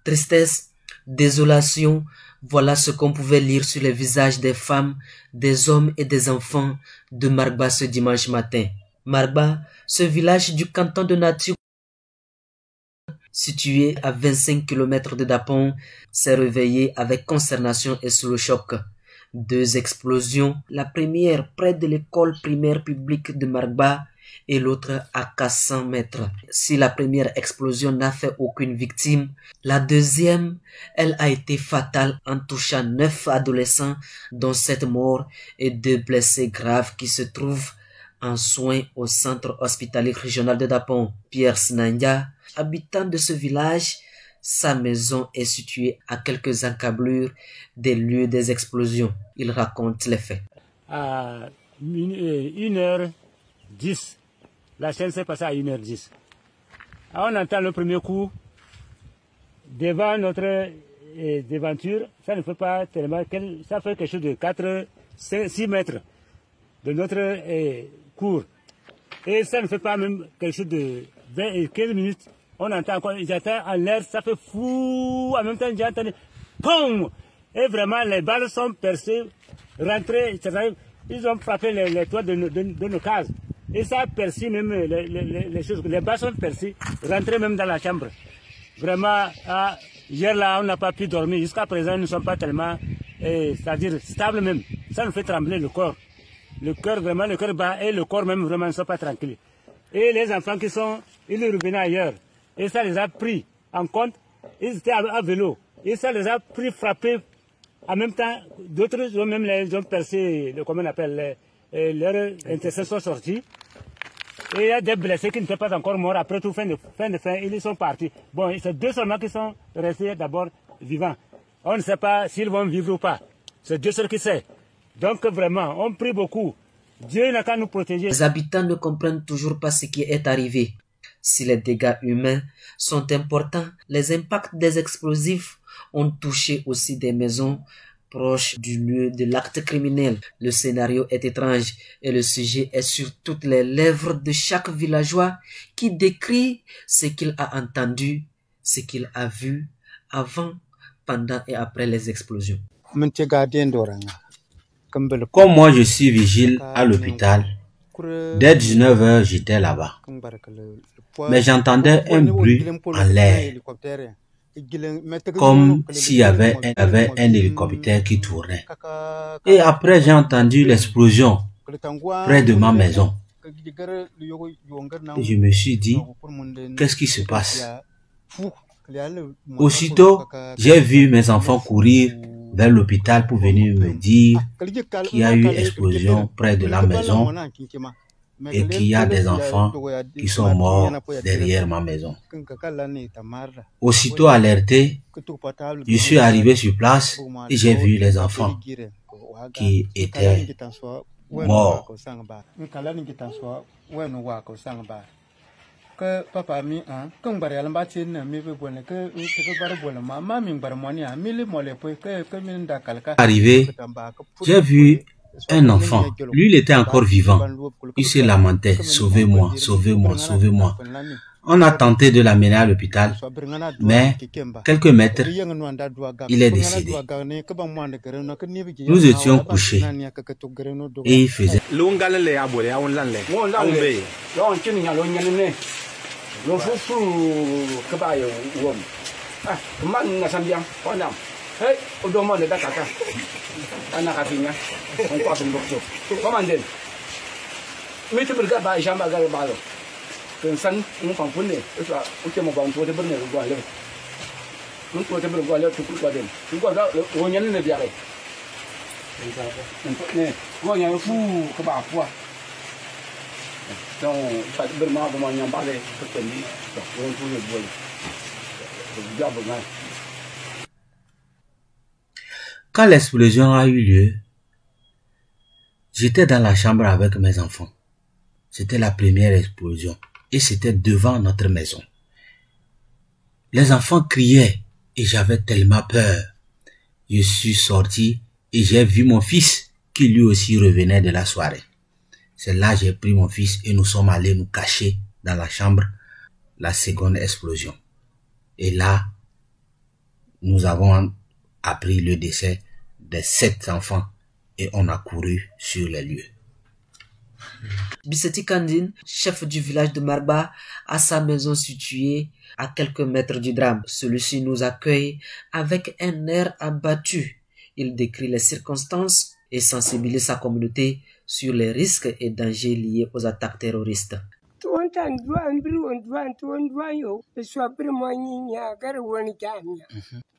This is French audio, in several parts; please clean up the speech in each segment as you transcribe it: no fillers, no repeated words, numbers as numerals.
Tristesse, désolation, voilà ce qu'on pouvait lire sur les visages des femmes, des hommes et des enfants de Marba ce dimanche matin. Marba, ce village du canton de Nature, situé à 25 km de Dapon, s'est réveillé avec consternation et sous le choc. 2 explosions, la première près de l'école primaire publique de Marba et l'autre à 400 mètres. Si la première explosion n'a fait aucune victime, la deuxième, elle a été fatale en touchant 9 adolescents, dont 7 morts et 2 blessés graves qui se trouvent en soins au centre hospitalier régional de Dapon. Pierre Snanja, habitant de ce village, sa maison est située à quelques encablures des lieux des explosions. Il raconte les faits. À 1h10, la scène s'est passée à 1h10. On entend le premier coup. Devant notre devanture, ça ne fait pas tellement, ça fait quelque chose de 6 mètres de notre cour. Et ça ne fait pas même quelque chose de 20 et 15 minutes. On entend encore, ils étaient en l'air, ça fait fou. En même temps, j'ai entendu POUM! Et vraiment, les balles sont percées, rentrées, ils ont frappé les toits de nos cases. Et ça a percé même les choses, les balles sont percées, rentrées même dans la chambre. Vraiment, hier là, on n'a pas pu dormir. Jusqu'à présent, nous ne sommes pas tellement, c'est-à-dire stables même. Ça nous fait trembler le corps. Le cœur, vraiment, le cœur bat et le corps même, vraiment, ne sont pas tranquilles. Et les enfants qui sont, ils revenaient ailleurs. Et ça les a pris en compte. Ils étaient à vélo. Et ça les a pris, frappés. En même temps, d'autres ont même ont percé, comment on appelle, leurs intestins sont sortis. Et il y a des blessés qui n'étaient pas encore morts. Après tout, fin, ils sont partis. Bon, c'est 2 seulement qui sont restés d'abord vivants. On ne sait pas s'ils vont vivre ou pas. C'est Dieu seul qui sait. Donc vraiment, on prie beaucoup. Dieu n'a qu'à nous protéger. Les habitants ne comprennent toujours pas ce qui est arrivé. Si les dégâts humains sont importants, les impacts des explosifs ont touché aussi des maisons proches du lieu de l'acte criminel. Le scénario est étrange et le sujet est sur toutes les lèvres de chaque villageois qui décrit ce qu'il a entendu, ce qu'il a vu avant, pendant et après les explosions. Comme moi je suis vigile à l'hôpital, dès 19h j'étais là-bas. Mais j'entendais un bruit en l'air, comme s'il y avait un hélicoptère qui tournait. Et après j'ai entendu l'explosion près de ma maison. Et je me suis dit, qu'est-ce qui se passe? Aussitôt, j'ai vu mes enfants courir vers l'hôpital pour venir me dire qu'il y a eu explosion près de la maison et qu'il y a des enfants qui sont morts derrière ma maison. Aussitôt alerté, je suis arrivé sur place et j'ai vu les enfants qui étaient morts. Arrivé, j'ai vu un enfant. Lui, il était encore vivant. Il se lamentait, sauvez-moi, sauvez-moi, sauvez-moi. On a tenté de l'amener à l'hôpital, mais quelques mètres, il est décédé. Nous étions couchés et il faisait. Hey, on demande de Dakar. On a raffiné. On passe un morceau. Comment dire? Mais tu me regardes, j'ai ma gueule balo. Que ça, on s'en fout. Et ça, on tient mon bandeau de bonne le aller. On peut te le aller tout quoi d'elle. Tu vois là, on y a une bière. On y a un fou comme à foi. Donc, ça te demande comment y en parler. On peut le voler. Quand l'explosion a eu lieu, j'étais dans la chambre avec mes enfants. C'était la première explosion et c'était devant notre maison. Les enfants criaient et j'avais tellement peur. Je suis sorti et j'ai vu mon fils qui lui aussi revenait de la soirée. C'est là que j'ai pris mon fils et nous sommes allés nous cacher dans la chambre, la seconde explosion. Et là, nous avons appris le décès des 7 enfants et on a couru sur les lieux. Bisseti Kandine, chef du village de Marba, a sa maison située à quelques mètres du drame. Celui-ci nous accueille avec un air abattu. Il décrit les circonstances et sensibilise sa communauté sur les risques et dangers liés aux attaques terroristes.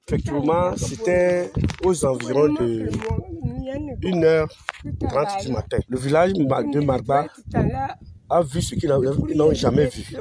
Effectivement, c'était aux environs de 1h30 du matin. Le village de Marba a vu ce qu'ils n'ont jamais vu.